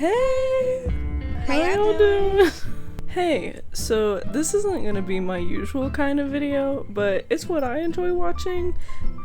Hey! How y'all doing? Hey, so this isn't gonna be my usual kind of video, but it's what I enjoy watching,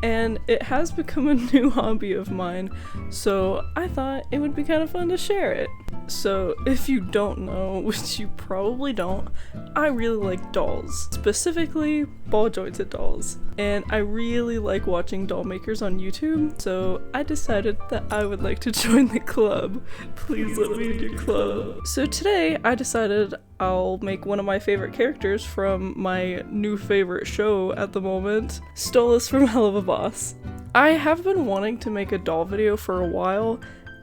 and it has become a new hobby of mine, so I thought it would be kind of fun to share it. So if you don't know, which you probably don't, I really like dolls, specifically ball jointed dolls, and I really like watching doll makers on YouTube, so I decided that I would like to join the club. Please let me in your club. So today I decided I'll make one of my favorite characters from my new favorite show at the moment, Stolas from Helluva Boss. I have been wanting to make a doll video for a while,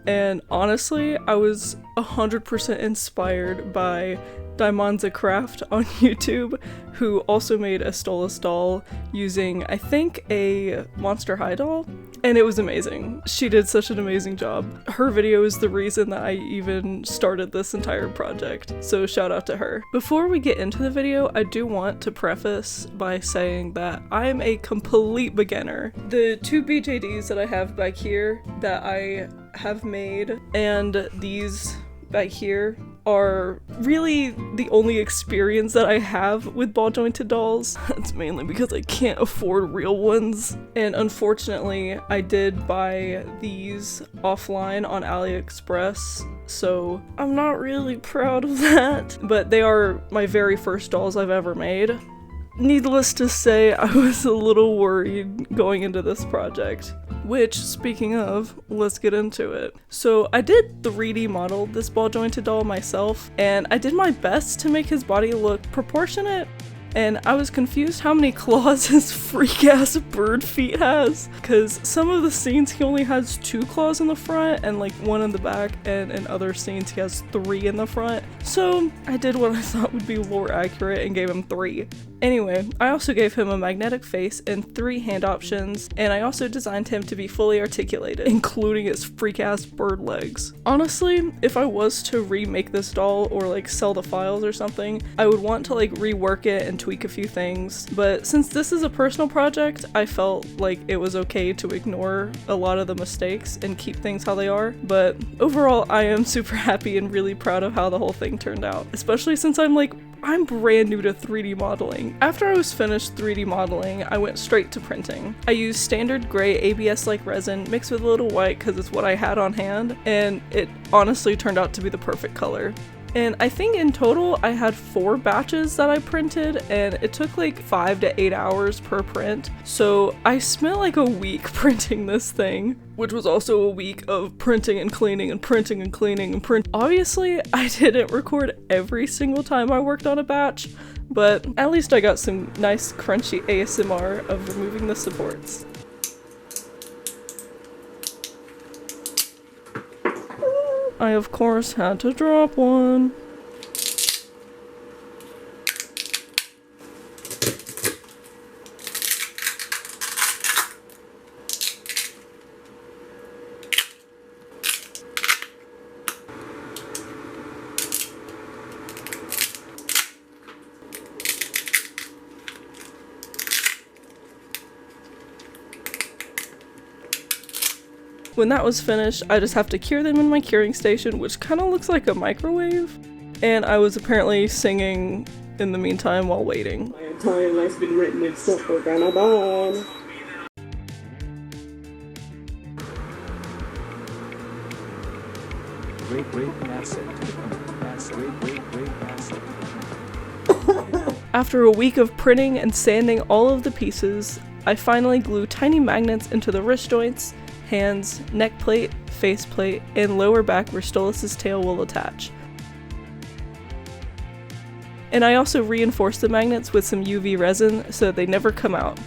and honestly, I was 100% inspired by DiamondzaCraft on YouTube, who also made a Stolas doll using, I think, a Monster High doll, and it was amazing. She did such an amazing job. Her video is the reason that I even started this entire project, so shout out to her. Before we get into the video, I do want to preface by saying that I am a complete beginner. The two BJDs that I have back here that I have made and these back here are really the only experience that I have with ball jointed dolls. That's mainly because I can't afford real ones, and unfortunately I did buy these offline on AliExpress, so I'm not really proud of that, but they are my very first dolls I've ever made. Needless to say, I was a little worried going into this project. Which, speaking of, let's get into it. So I did 3D model this ball jointed doll myself, and I did my best to make his body look proportionate, and I was confused how many claws his freak-ass bird feet has, because some of the scenes he only has 2 claws in the front and like 1 in the back, and in other scenes he has 3 in the front. So I did what I thought would be more accurate and gave him 3. Anyway, I also gave him a magnetic face and 3 hand options, and I also designed him to be fully articulated, including his freak-ass bird legs. Honestly, if I was to remake this doll or like sell the files or something, I would want to like rework it and tweak a few things, but since this is a personal project, I felt like it was okay to ignore a lot of the mistakes and keep things how they are. But overall, I am super happy and really proud of how the whole thing turned out, especially since I'm brand new to 3D modeling. After I was finished 3D modeling, I went straight to printing. I used standard gray ABS-like resin mixed with a little white because it's what I had on hand, and it honestly turned out to be the perfect color. And I think in total I had 4 batches that I printed, and it took like 5 to 8 hours per print. So I spent like a week printing this thing, which was also a week of printing and cleaning and printing and cleaning and print. Obviously, I didn't record every single time I worked on a batch, but at least I got some nice crunchy ASMR of removing the supports. I of course had to drop one. When that was finished, I just have to cure them in my curing station, which kind of looks like a microwave. And I was apparently singing in the meantime while waiting. My entire life's been written in silver granadon. After a week of printing and sanding all of the pieces, I finally glued tiny magnets into the wrist joints, hands, neck plate, face plate, and lower back where Stolas' tail will attach. And I also reinforced the magnets with some UV resin so that they never come out.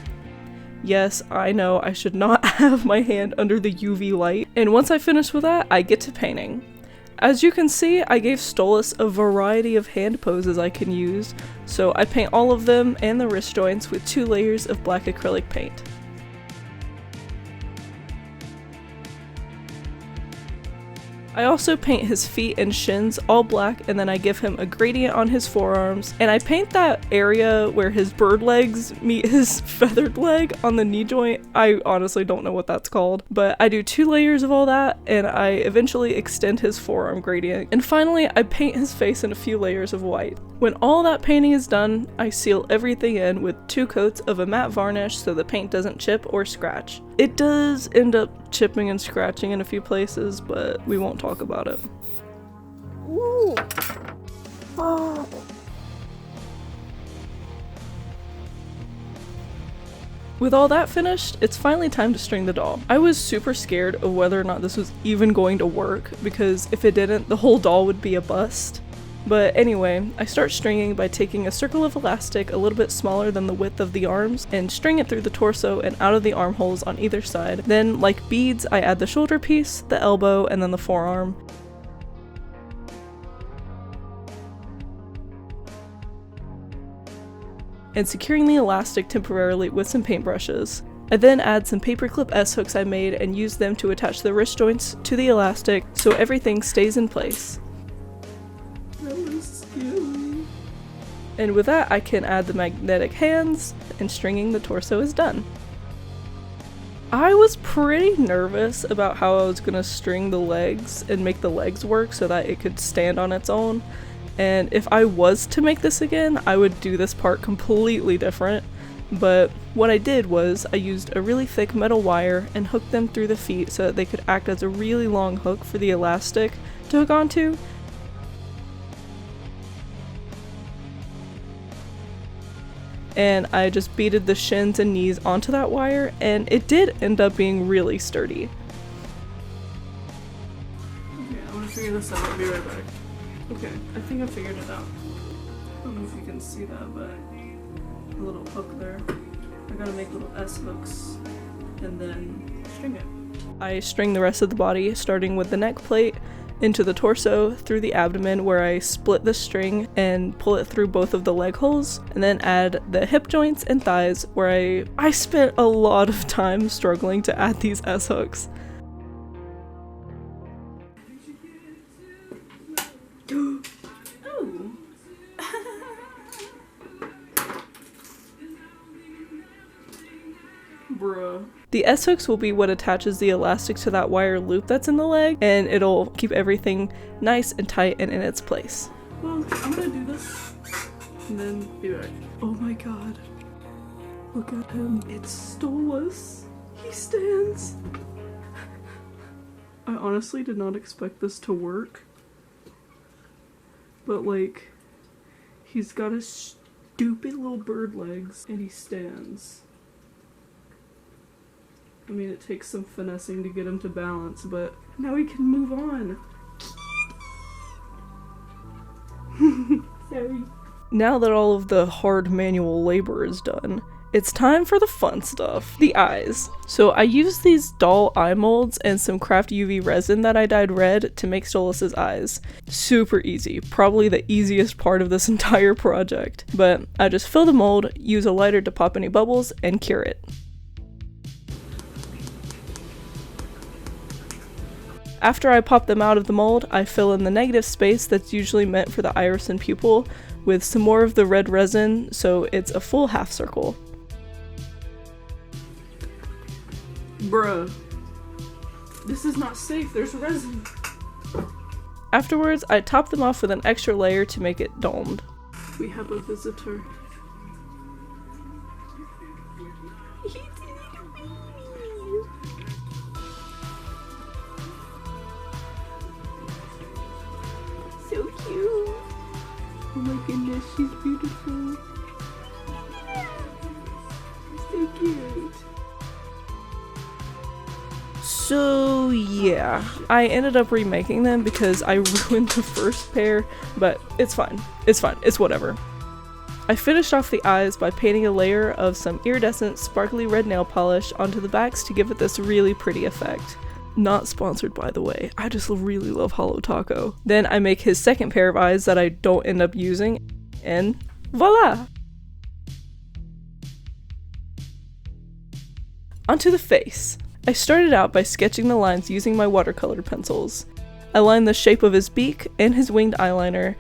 Yes, I know I should not have my hand under the UV light. And once I finish with that, I get to painting. As you can see, I gave Stolas a variety of hand poses I can use, so I paint all of them and the wrist joints with 2 layers of black acrylic paint. I also paint his feet and shins all black, and then I give him a gradient on his forearms, and I paint that area where his bird legs meet his feathered leg on the knee joint. I honestly don't know what that's called, but I do 2 layers of all that, and I eventually extend his forearm gradient. And finally, I paint his face in a few layers of white. When all that painting is done, I seal everything in with 2 coats of a matte varnish so the paint doesn't chip or scratch. It does end up chipping and scratching in a few places, but we won't talk about it. Ooh. Oh. With all that finished, it's finally time to string the doll. I was super scared of whether or not this was even going to work, because if it didn't, the whole doll would be a bust. But anyway, I start stringing by taking a circle of elastic a little bit smaller than the width of the arms and string it through the torso and out of the armholes on either side. Then, like beads, I add the shoulder piece, the elbow, and then the forearm. And securing the elastic temporarily with some paintbrushes. I then add some paperclip S-hooks I made and use them to attach the wrist joints to the elastic so everything stays in place. And with that, I can add the magnetic hands, and stringing the torso is done. I was pretty nervous about how I was gonna string the legs and make the legs work so that it could stand on its own. And if I was to make this again, I would do this part completely different. But what I did was I used a really thick metal wire and hooked them through the feet so that they could act as a really long hook for the elastic to hook onto. And I just beaded the shins and knees onto that wire, and it did end up being really sturdy. Okay, I'm gonna figure this out. I'll be right back. Okay, I think I figured it out. I don't know if you can see that, but a little hook there. I gotta make little S hooks and then string it. I string the rest of the body, starting with the neck plate, into the torso, through the abdomen where I split the string and pull it through both of the leg holes, and then add the hip joints and thighs where I spent a lot of time struggling to add these S-hooks. Bruh. The S-hooks will be what attaches the elastic to that wire loop that's in the leg, and it'll keep everything nice and tight and in its place. Well, I'm gonna do this and then be back. Oh my god. Look at him. It's Stolas. He stands. I honestly did not expect this to work. But like, he's got his stupid little bird legs and he stands. I mean, it takes some finessing to get him to balance, but now he can move on. Sorry. Now that all of the hard manual labor is done, it's time for the fun stuff, the eyes. So I used these doll eye molds and some craft UV resin that I dyed red to make Stolas' eyes. Super easy, probably the easiest part of this entire project. But I just fill the mold, use a lighter to pop any bubbles, and cure it. After I pop them out of the mold, I fill in the negative space that's usually meant for the iris and pupil with some more of the red resin, so it's a full half circle. Bruh. This is not safe, there's resin. Afterwards, I top them off with an extra layer to make it domed. We have a visitor. So cute. Oh my goodness, she's beautiful. So cute. So yeah, I ended up remaking them because I ruined the first pair, but it's fine. It's fine. It's whatever. I finished off the eyes by painting a layer of some iridescent sparkly red nail polish onto the backs to give it this really pretty effect. Not sponsored, by the way. I just really love Hollow Taco. Then I make his second pair of eyes that I don't end up using, and voila! Onto the face. I started out by sketching the lines using my watercolor pencils. I line the shape of his beak and his winged eyeliner,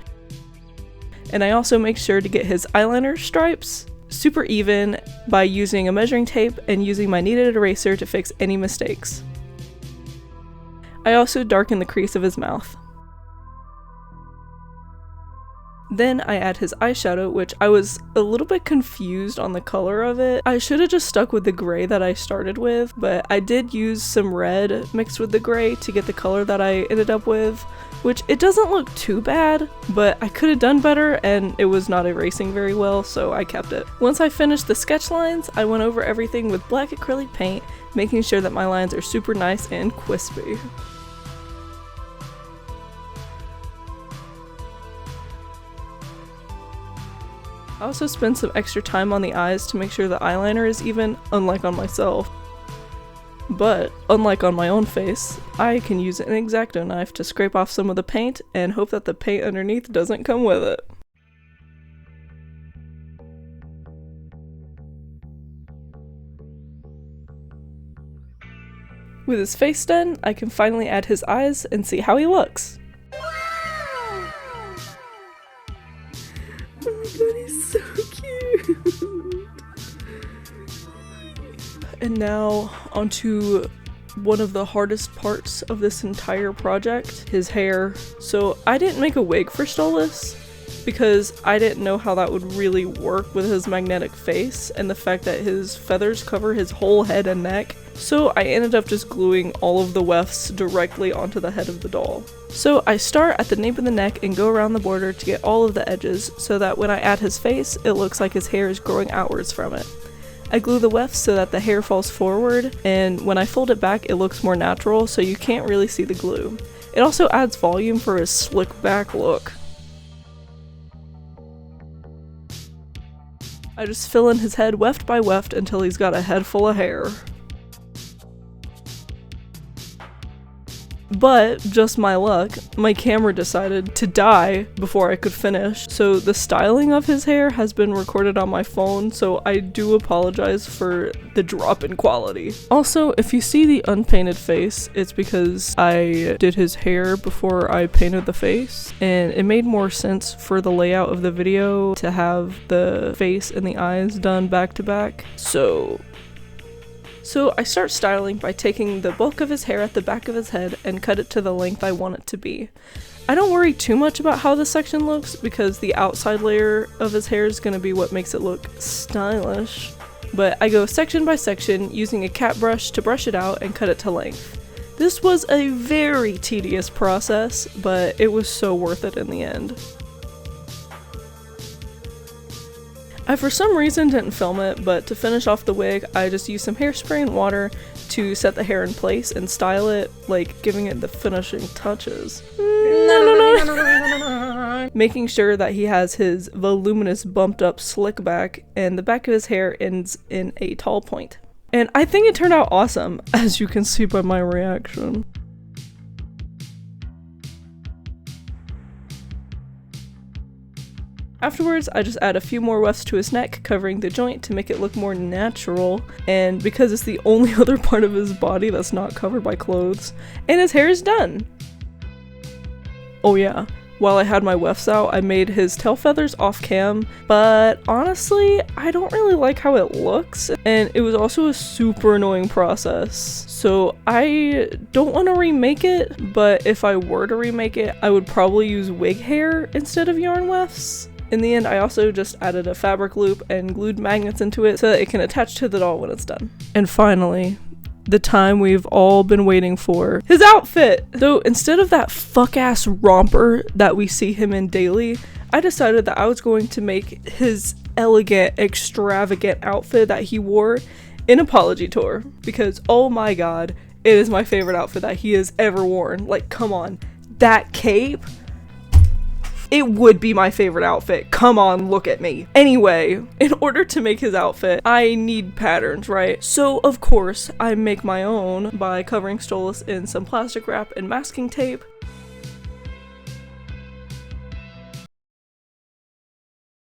and I also make sure to get his eyeliner stripes super even by using a measuring tape and using my kneaded eraser to fix any mistakes. I also darken the crease of his mouth. Then I add his eyeshadow, which I was a little bit confused on the color of it. I should have just stuck with the gray that I started with, but I did use some red mixed with the gray to get the color that I ended up with, which it doesn't look too bad, but I could have done better and it was not erasing very well, so I kept it. Once I finished the sketch lines, I went over everything with black acrylic paint, making sure that my lines are super nice and crispy. I also spent some extra time on the eyes to make sure the eyeliner is even, unlike on myself. But, unlike on my own face, I can use an X-Acto knife to scrape off some of the paint and hope that the paint underneath doesn't come with it. With his face done, I can finally add his eyes and see how he looks. Oh my god, he's so cute! And now onto one of the hardest parts of this entire project, his hair. So I didn't make a wig for Stolas because I didn't know how that would really work with his magnetic face and the fact that his feathers cover his whole head and neck. So I ended up just gluing all of the wefts directly onto the head of the doll. So I start at the nape of the neck and go around the border to get all of the edges so that when I add his face, it looks like his hair is growing outwards from it. I glue the wefts so that the hair falls forward, and when I fold it back, it looks more natural so you can't really see the glue. It also adds volume for his slick back look. I just fill in his head weft by weft until he's got a head full of hair. But, just my luck, my camera decided to die before I could finish, so the styling of his hair has been recorded on my phone, so I do apologize for the drop in quality. Also, if you see the unpainted face, it's because I did his hair before I painted the face, and it made more sense for the layout of the video to have the face and the eyes done back to back, So I start styling by taking the bulk of his hair at the back of his head and cut it to the length I want it to be. I don't worry too much about how this section looks because the outside layer of his hair is going to be what makes it look stylish. But I go section by section using a cat brush to brush it out and cut it to length. This was a very tedious process, but it was so worth it in the end. I for some reason didn't film it, but to finish off the wig, I just used some hairspray and water to set the hair in place and style it, like giving it the finishing touches. Making sure that he has his voluminous bumped up slick back and the back of his hair ends in a tall point. And I think it turned out awesome, as you can see by my reaction. Afterwards, I just add a few more wefts to his neck, covering the joint to make it look more natural, and because it's the only other part of his body that's not covered by clothes, and his hair is done! Oh yeah, while I had my wefts out, I made his tail feathers off cam, but honestly, I don't really like how it looks, and it was also a super annoying process. So I don't want to remake it, but if I were to remake it, I would probably use wig hair instead of yarn wefts. In the end, I also just added a fabric loop and glued magnets into it so that it can attach to the doll when it's done. And finally, the time we've all been waiting for, his outfit! So instead of that fuck-ass romper that we see him in daily, I decided that I was going to make his elegant, extravagant outfit that he wore in Apology Tour. Because, oh my god, it is my favorite outfit that he has ever worn. Like, come on. That cape? It would be my favorite outfit. Come on, look at me. Anyway, in order to make his outfit, I need patterns, right? So, of course, I make my own by covering Stolas in some plastic wrap and masking tape.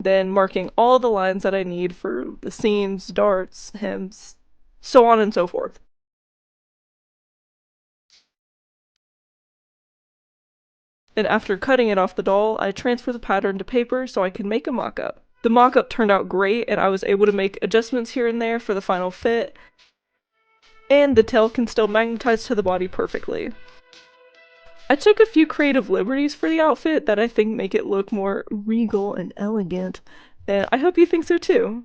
Then marking all the lines that I need for the seams, darts, hems, so on and so forth. And after cutting it off the doll, I transfer the pattern to paper so I can make a mock-up. The mock-up turned out great, and I was able to make adjustments here and there for the final fit, and the tail can still magnetize to the body perfectly. I took a few creative liberties for the outfit that I think make it look more regal and elegant, and I hope you think so too.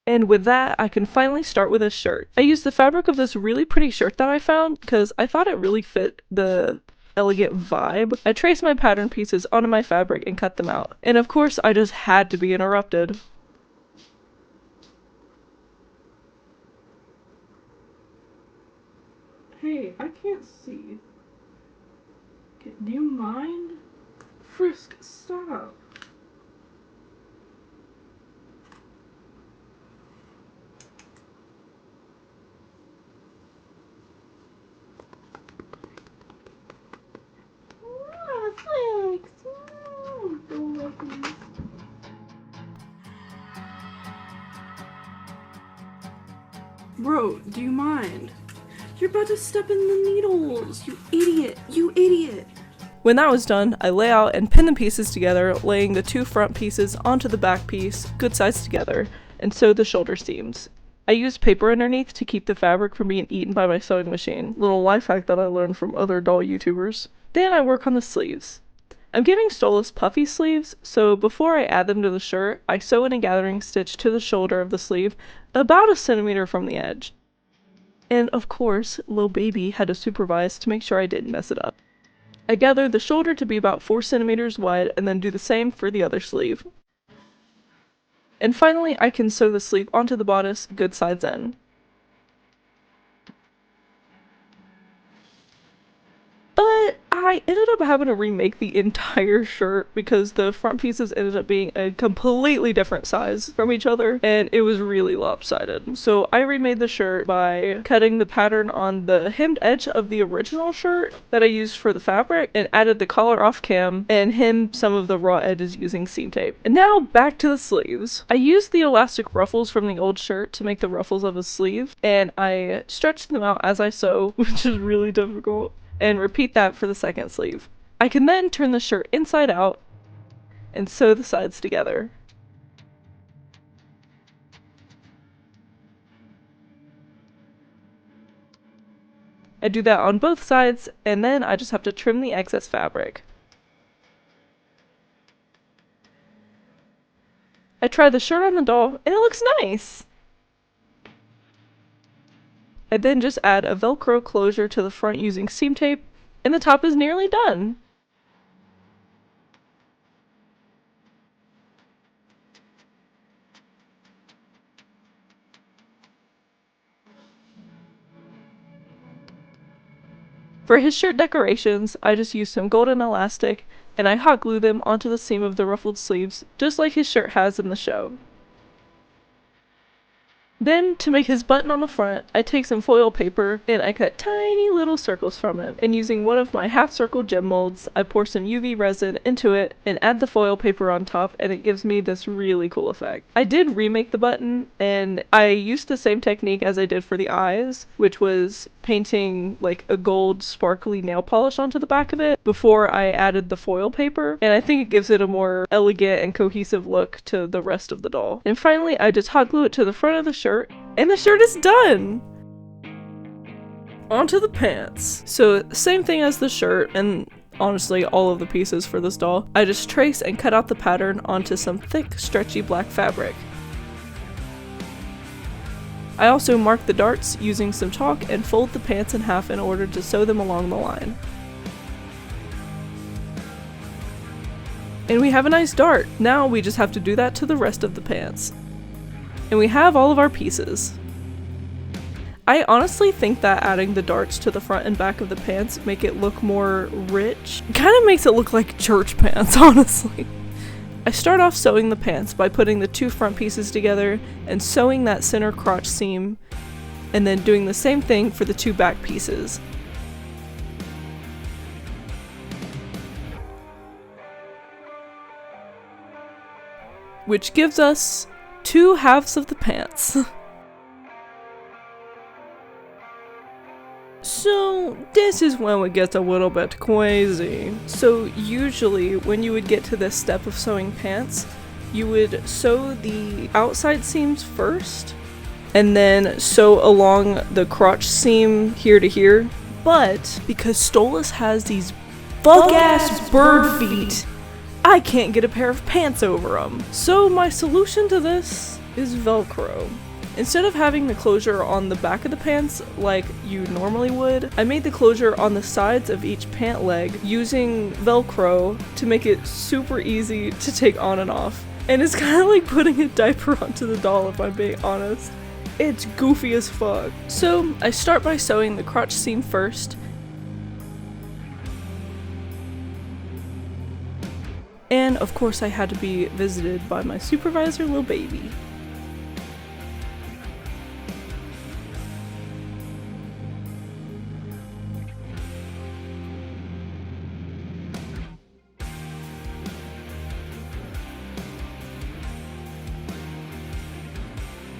And with that, I can finally start with a shirt. I used the fabric of this really pretty shirt that I found because I thought it really fit the elegant vibe. I traced my pattern pieces onto my fabric and cut them out. And of course, I just had to be interrupted. Hey, I can't see. Do you mind? Frisk, stop. Bro, do you mind? You're about to step in the needles! You idiot! You idiot! When that was done, I lay out and pin the pieces together, laying the two front pieces onto the back piece, good size together, and sew the shoulder seams. I used paper underneath to keep the fabric from being eaten by my sewing machine. Little life hack that I learned from other doll YouTubers. Then I work on the sleeves. I'm giving Stolas puffy sleeves, so before I add them to the shirt, I sew in a gathering stitch to the shoulder of the sleeve, about a centimeter from the edge. And of course, Lil Baby had to supervise to make sure I didn't mess it up. I gathered the shoulder to be about 4 centimeters wide and then do the same for the other sleeve. And finally, I can sew the sleeve onto the bodice, good sides in. But I ended up having to remake the entire shirt because the front pieces ended up being a completely different size from each other, and it was really lopsided. So I remade the shirt by cutting the pattern on the hemmed edge of the original shirt that I used for the fabric and added the collar off cam and hemmed some of the raw edges using seam tape. And now back to the sleeves. I used the elastic ruffles from the old shirt to make the ruffles of a sleeve, and I stretched them out as I sew, which is really difficult. And repeat that for the second sleeve. I can then turn the shirt inside out and sew the sides together. I do that on both sides, and then I just have to trim the excess fabric. I try the shirt on the doll, and it looks nice! I then just add a Velcro closure to the front using seam tape, and the top is nearly done! For his shirt decorations, I just used some golden elastic, and I hot glue them onto the seam of the ruffled sleeves, just like his shirt has in the show. Then, to make his button on the front, I take some foil paper and I cut tiny little circles from it. And using one of my half-circle gem molds, I pour some UV resin into it and add the foil paper on top, and it gives me this really cool effect. I did remake the button, and I used the same technique as I did for the eyes, which was painting like a gold sparkly nail polish onto the back of it before I added the foil paper, and I think it gives it a more elegant and cohesive look to the rest of the doll. And finally, I just hot glue it to the front of the shirt, and the shirt is done! Onto the pants. So, same thing as the shirt, and honestly all of the pieces for this doll. I just trace and cut out the pattern onto some thick, stretchy black fabric. I also mark the darts using some chalk and fold the pants in half in order to sew them along the line. And we have a nice dart. Now we just have to do that to the rest of the pants. And we have all of our pieces. I honestly think that adding the darts to the front and back of the pants make it look more rich. Kind of makes it look like church pants, honestly. I start off sewing the pants by putting the two front pieces together and sewing that center crotch seam, and then doing the same thing for the two back pieces. Which gives us two halves of the pants. this is when it gets a little bit crazy. So usually when you would get to this step of sewing pants, you would sew the outside seams first and then sew along the crotch seam here to here. But because Stolas has these fuck-ass bird feet, I can't get a pair of pants over them. So my solution to this is Velcro. Instead of having the closure on the back of the pants like you normally would, I made the closure on the sides of each pant leg using Velcro to make it super easy to take on and off. And it's kind of like putting a diaper onto the doll, if I'm being honest. It's goofy as fuck. So I start by sewing the crotch seam first. And of course I had to be visited by my supervisor, Lil Baby.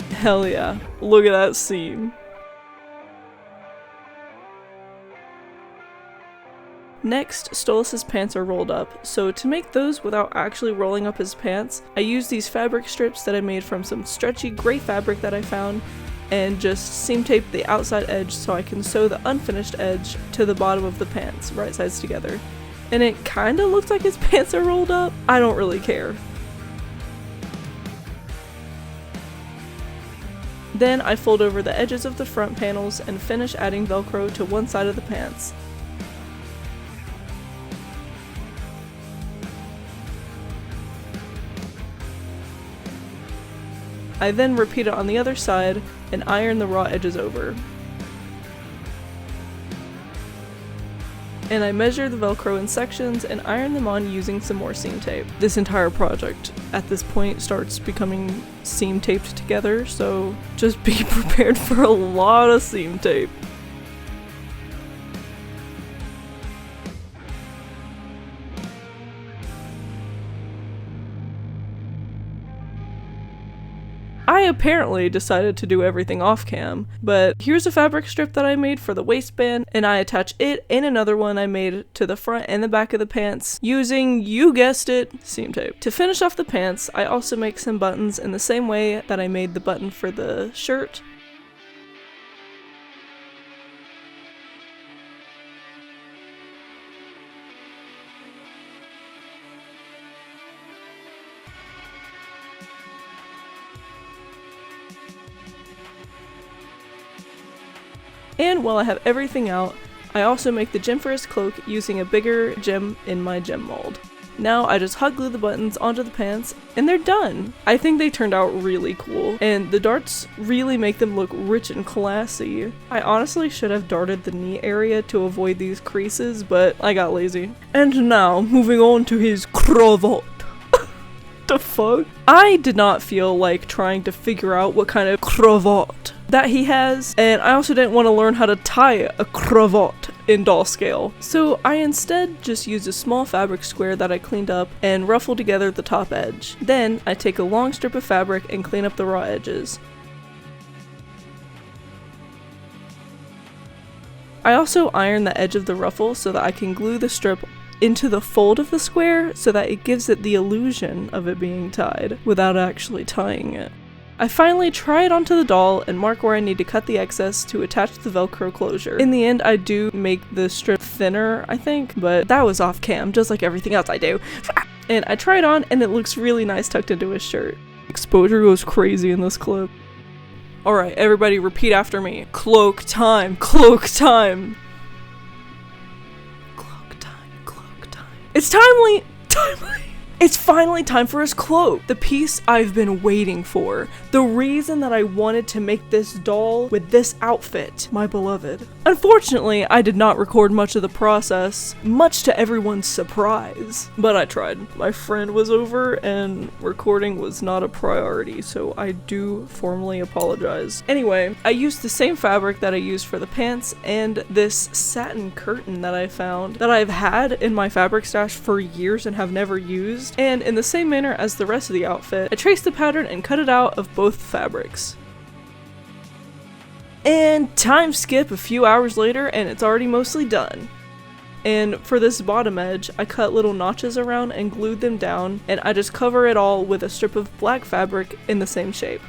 Hell yeah, look at that seam. Next, Stolas' pants are rolled up, so to make those without actually rolling up his pants, I used these fabric strips that I made from some stretchy gray fabric that I found, and just seam taped the outside edge so I can sew the unfinished edge to the bottom of the pants, right sides together. And it kinda looks like his pants are rolled up. I don't really care. Then I fold over the edges of the front panels and finish adding Velcro to one side of the pants. I then repeat it on the other side and iron the raw edges over. And I measure the Velcro in sections and iron them on using some more seam tape. This entire project at this point starts becoming seam taped together, so just be prepared for a lot of seam tape. I apparently decided to do everything off cam, but here's a fabric strip that I made for the waistband, and I attach it and another one I made to the front and the back of the pants using, you guessed it, seam tape. To finish off the pants, I also make some buttons in the same way that I made the button for the shirt. And while I have everything out, I also make the gem for his cloak using a bigger gem in my gem mold. Now I just hot glue the buttons onto the pants and they're done! I think they turned out really cool, and the darts really make them look rich and classy. I honestly should have darted the knee area to avoid these creases, but I got lazy. And now, moving on to his cravat. The fuck? I did not feel like trying to figure out what kind of cravat that he has, and I also didn't want to learn how to tie a cravat in doll scale. So I instead just used a small fabric square that I cleaned up and ruffled together the top edge. Then I take a long strip of fabric and clean up the raw edges. I also iron the edge of the ruffle so that I can glue the strip into the fold of the square so that it gives it the illusion of it being tied without actually tying it. I finally try it onto the doll and mark where I need to cut the excess to attach the Velcro closure. In the end, I do make the strip thinner, I think, but that was off cam, just like everything else I do. And I try it on and it looks really nice tucked into his shirt. Exposure goes crazy in this clip. Alright, everybody repeat after me. Cloak time, cloak time. Cloak time, cloak time. It's timely! It's finally time for his cloak! The piece I've been waiting for. The reason that I wanted to make this doll with this outfit, my beloved. Unfortunately, I did not record much of the process, much to everyone's surprise. But I tried. My friend was over and recording was not a priority, so I do formally apologize. Anyway, I used the same fabric that I used for the pants and this satin curtain that I found that I've had in my fabric stash for years and have never used. And in the same manner as the rest of the outfit, I traced the pattern and cut it out of both fabrics. And time skip a few hours later and it's already mostly done. And for this bottom edge, I cut little notches around and glued them down, and I just cover it all with a strip of black fabric in the same shape.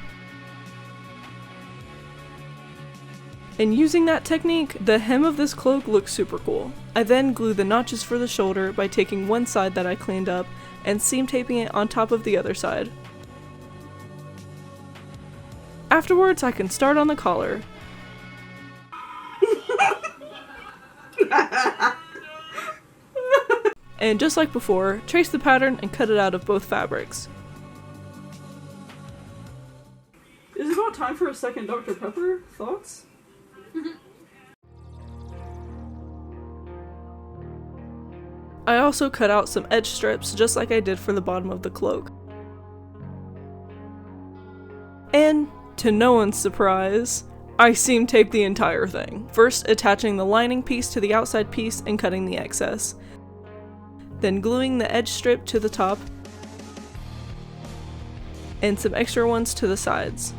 And using that technique, the hem of this cloak looks super cool. I then glue the notches for the shoulder by taking one side that I cleaned up and seam taping it on top of the other side. Afterwards, I can start on the collar. And just like before, trace the pattern and cut it out of both fabrics. Is it about time for a second Dr. Pepper? Thoughts? I also cut out some edge strips just like I did for the bottom of the cloak. And, to no one's surprise, I seam taped the entire thing. First attaching the lining piece to the outside piece and cutting the excess. Then gluing the edge strip to the top, and some extra ones to the sides.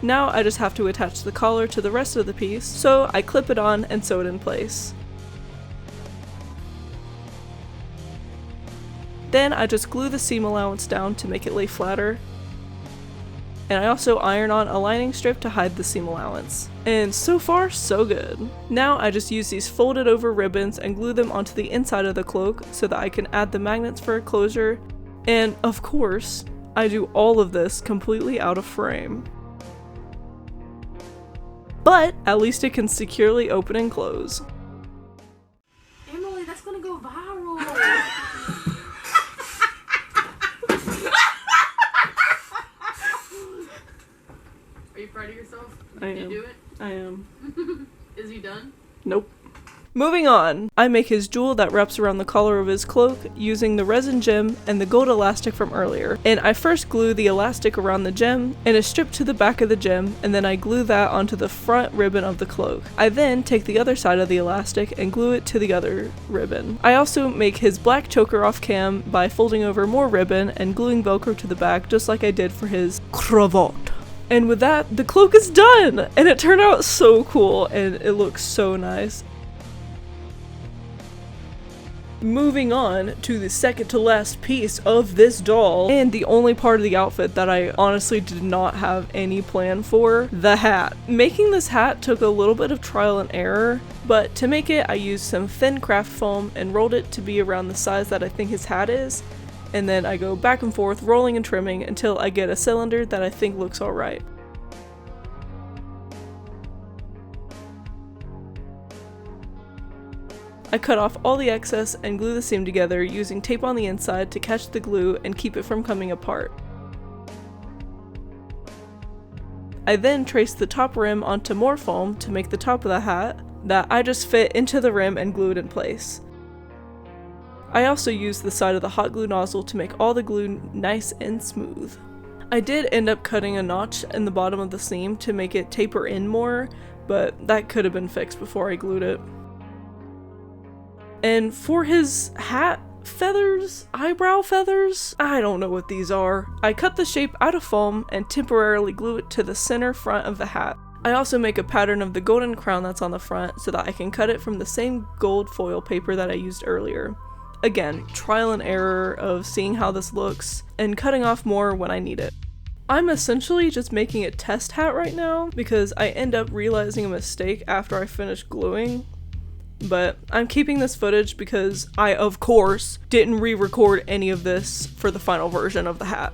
Now I just have to attach the collar to the rest of the piece, so I clip it on and sew it in place. Then I just glue the seam allowance down to make it lay flatter, and I also iron on a lining strip to hide the seam allowance. And so far, so good. Now I just use these folded over ribbons and glue them onto the inside of the cloak so that I can add the magnets for a closure, and of course, I do all of this completely out of frame. But at least it can securely open and close. Emily, that's gonna go viral. Are you proud of yourself? Did you do it? I am. Is he done? Nope. Moving on, I make his jewel that wraps around the collar of his cloak using the resin gem and the gold elastic from earlier. And I first glue the elastic around the gem and a strip to the back of the gem, and then I glue that onto the front ribbon of the cloak. I then take the other side of the elastic and glue it to the other ribbon. I also make his black choker off cam by folding over more ribbon and gluing Velcro to the back just like I did for his cravat. And with that, the cloak is done! And it turned out so cool and it looks so nice. Moving on to the second to last piece of this doll, and the only part of the outfit that I honestly did not have any plan for, the hat. Making this hat took a little bit of trial and error, but to make it I used some thin craft foam and rolled it to be around the size that I think his hat is, and then I go back and forth rolling and trimming until I get a cylinder that I think looks alright. I cut off all the excess and glue the seam together using tape on the inside to catch the glue and keep it from coming apart. I then traced the top rim onto more foam to make the top of the hat that I just fit into the rim and glued in place. I also used the side of the hot glue nozzle to make all the glue nice and smooth. I did end up cutting a notch in the bottom of the seam to make it taper in more, but that could have been fixed before I glued it. And for his hat feathers, eyebrow feathers, I don't know what these are. I cut the shape out of foam and temporarily glue it to the center front of the hat. I also make a pattern of the golden crown that's on the front so that I can cut it from the same gold foil paper that I used earlier. Again, trial and error of seeing how this looks and cutting off more when I need it. I'm essentially just making a test hat right now because I end up realizing a mistake after I finish gluing. But I'm keeping this footage because I, of course, didn't re-record any of this for the final version of the hat.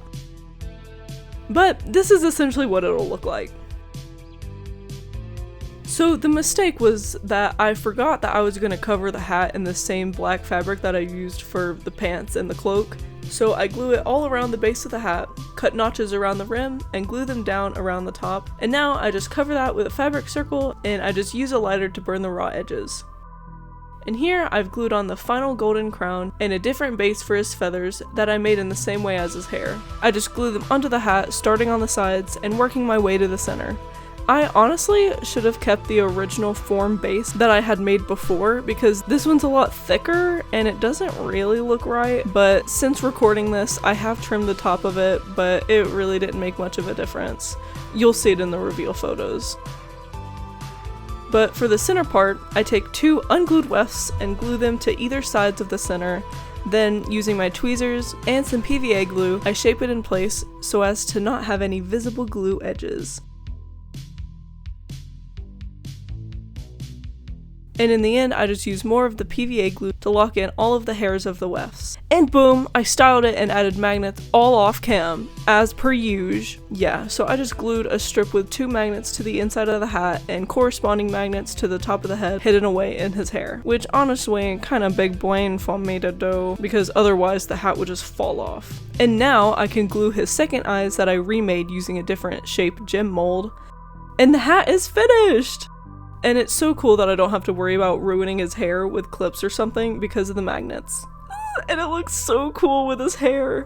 But this is essentially what it'll look like. So the mistake was that I forgot that I was going to cover the hat in the same black fabric that I used for the pants and the cloak. So I glue it all around the base of the hat, cut notches around the rim, and glue them down around the top. And now I just cover that with a fabric circle and I just use a lighter to burn the raw edges. And here I've glued on the final golden crown and a different base for his feathers that I made in the same way as his hair. I just glue them onto the hat, starting on the sides and working my way to the center. I honestly should have kept the original form base that I had made before because this one's a lot thicker and it doesn't really look right, but since recording this I have trimmed the top of it, but it really didn't make much of a difference. You'll see it in the reveal photos. But for the center part, I take 2 unglued wefts and glue them to either sides of the center. Then, using my tweezers and some PVA glue, I shape it in place so as to not have any visible glue edges. And in the end, I just use more of the PVA glue to lock in all of the hairs of the wefts. And boom, I styled it and added magnets all off cam, as per usual. Yeah, so I just glued a strip with 2 magnets to the inside of the hat and corresponding magnets to the top of the head hidden away in his hair. Which honestly, kinda big brain for me to do, because otherwise the hat would just fall off. And now I can glue his second eyes that I remade using a different shape gem mold. And the hat is finished! And it's so cool that I don't have to worry about ruining his hair with clips or something because of the magnets. And it looks so cool with his hair.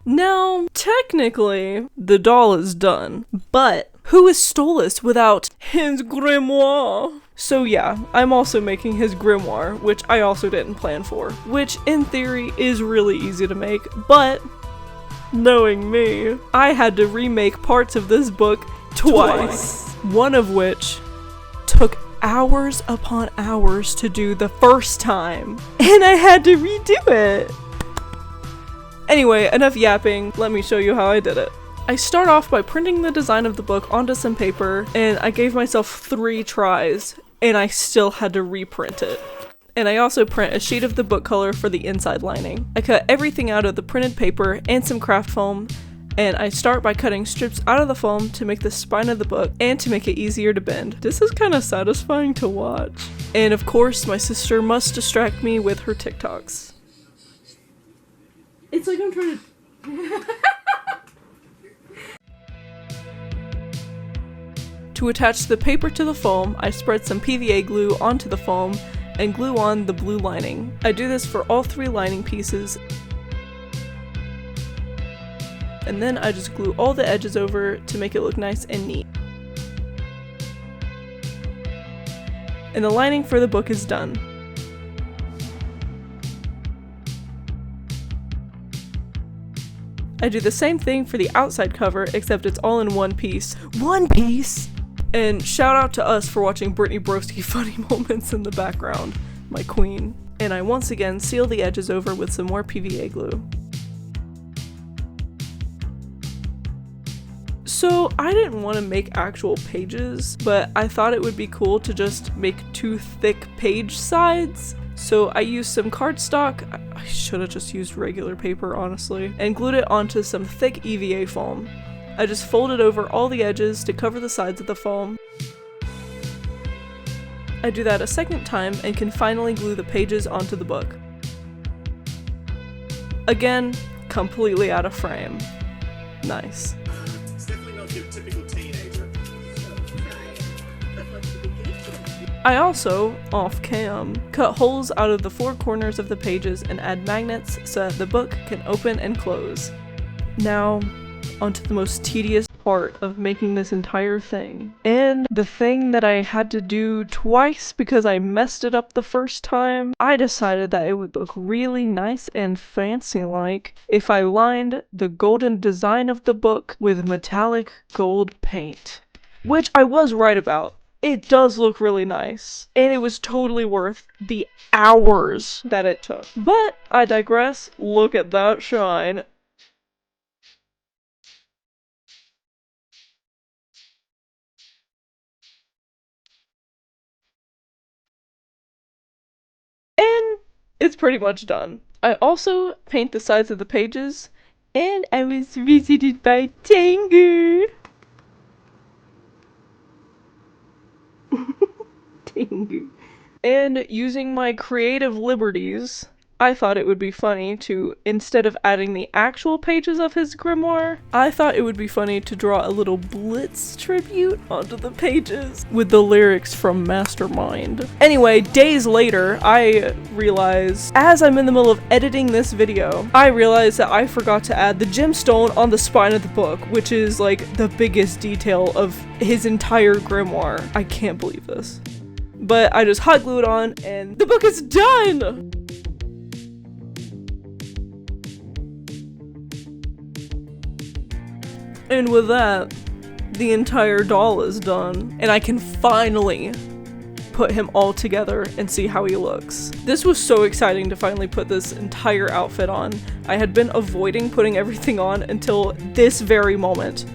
Now, technically, the doll is done, but who is Stolas without his grimoire? So yeah, I'm also making his grimoire, which I also didn't plan for, which in theory is really easy to make, but knowing me, I had to remake parts of this book twice. One of which took hours upon hours to do the first time, and I had to redo it. Anyway, enough yapping, let me show you how I did it. I start off by printing the design of the book onto some paper, and I gave myself 3 tries, and I still had to reprint it. And I also print a sheet of the book color for the inside lining. I cut everything out of the printed paper and some craft foam, and I start by cutting strips out of the foam to make the spine of the book and to make it easier to bend. This is kind of satisfying to watch. And of course, my sister must distract me with her TikToks. It's like I'm trying to... To attach the paper to the foam, I spread some PVA glue onto the foam and glue on the blue lining. I do this for all 3 lining pieces, and then I just glue all the edges over to make it look nice and neat. And the lining for the book is done. I do the same thing for the outside cover, except it's all in one piece. One piece! And shout out to us for watching Brittany Broski funny moments in the background, my queen. And I once again seal the edges over with some more PVA glue. So I didn't want to make actual pages, but I thought it would be cool to just make 2 thick page sides. So I used some cardstock, I should have just used regular paper honestly, and glued it onto some thick EVA foam. I just folded over all the edges to cover the sides of the foam. I do that a second time and can finally glue the pages onto the book. Again, completely out of frame. Nice. It's definitely not your typical teenager. I also, off cam, cut holes out of the 4 corners of the pages and add magnets so that the book can open and close. Now, onto the most tedious part of making this entire thing. And the thing that I had to do twice because I messed it up the first time, I decided that it would look really nice and fancy-like if I lined the golden design of the book with metallic gold paint. Which I was right about. It does look really nice, and it was totally worth the hours that it took. But I digress, look at that shine. And it's pretty much done. I also paint the sides of the pages, and I was visited by Tengu. Tengu. And using my creative liberties, I thought it would be funny to, instead of adding the actual pages of his grimoire, I thought it would be funny to draw a little Blitz tribute onto the pages with the lyrics from Mastermind. Anyway, days later, I realized, as I'm in the middle of editing this video, I realized that I forgot to add the gemstone on the spine of the book, which is like the biggest detail of his entire grimoire. I can't believe this. But I just hot glued on and the book is done! And with that, the entire doll is done, and I can finally put him all together and see how he looks. This was so exciting to finally put this entire outfit on. I had been avoiding putting everything on until this very moment,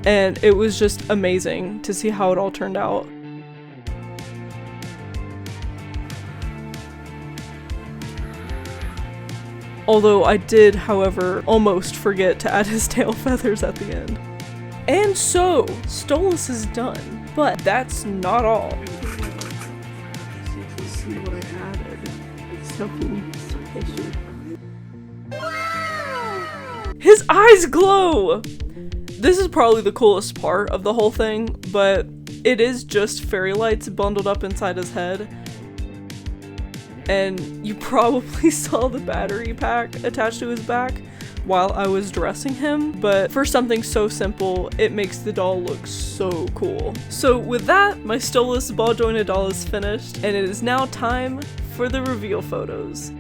and it was just amazing to see how it all turned out. Although I did, however, almost forget to add his tail feathers at the end. And so, Stolas is done, but that's not all. See what I added. It's so His eyes glow! This is probably the coolest part of the whole thing, but it is just fairy lights bundled up inside his head. And you probably saw the battery pack attached to his back while I was dressing him, but for something so simple, it makes the doll look so cool. So with that, my Stolas ball jointed doll is finished, and it is now time for the reveal photos.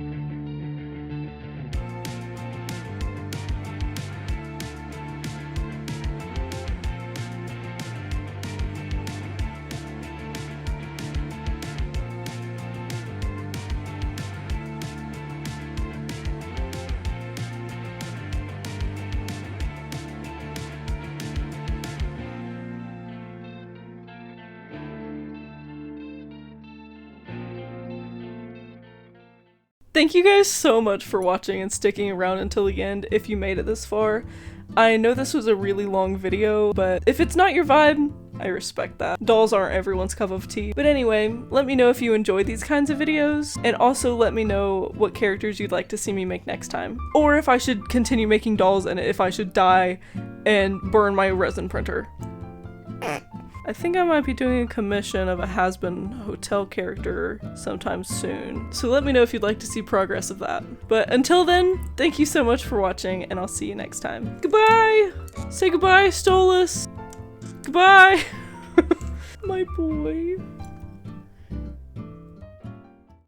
Thank you guys so much for watching and sticking around until the end if you made it this far. I know this was a really long video, but if it's not your vibe, I respect that. Dolls aren't everyone's cup of tea. But anyway, let me know if you enjoy these kinds of videos, and also let me know what characters you'd like to see me make next time. Or if I should continue making dolls and if I should die and burn my resin printer. I think I might be doing a commission of a Hazbin hotel character sometime soon, so let me know if you'd like to see progress of that. But until then, thank you so much for watching, and I'll see you next time. Goodbye! Say goodbye, Stolas! Goodbye! My boy.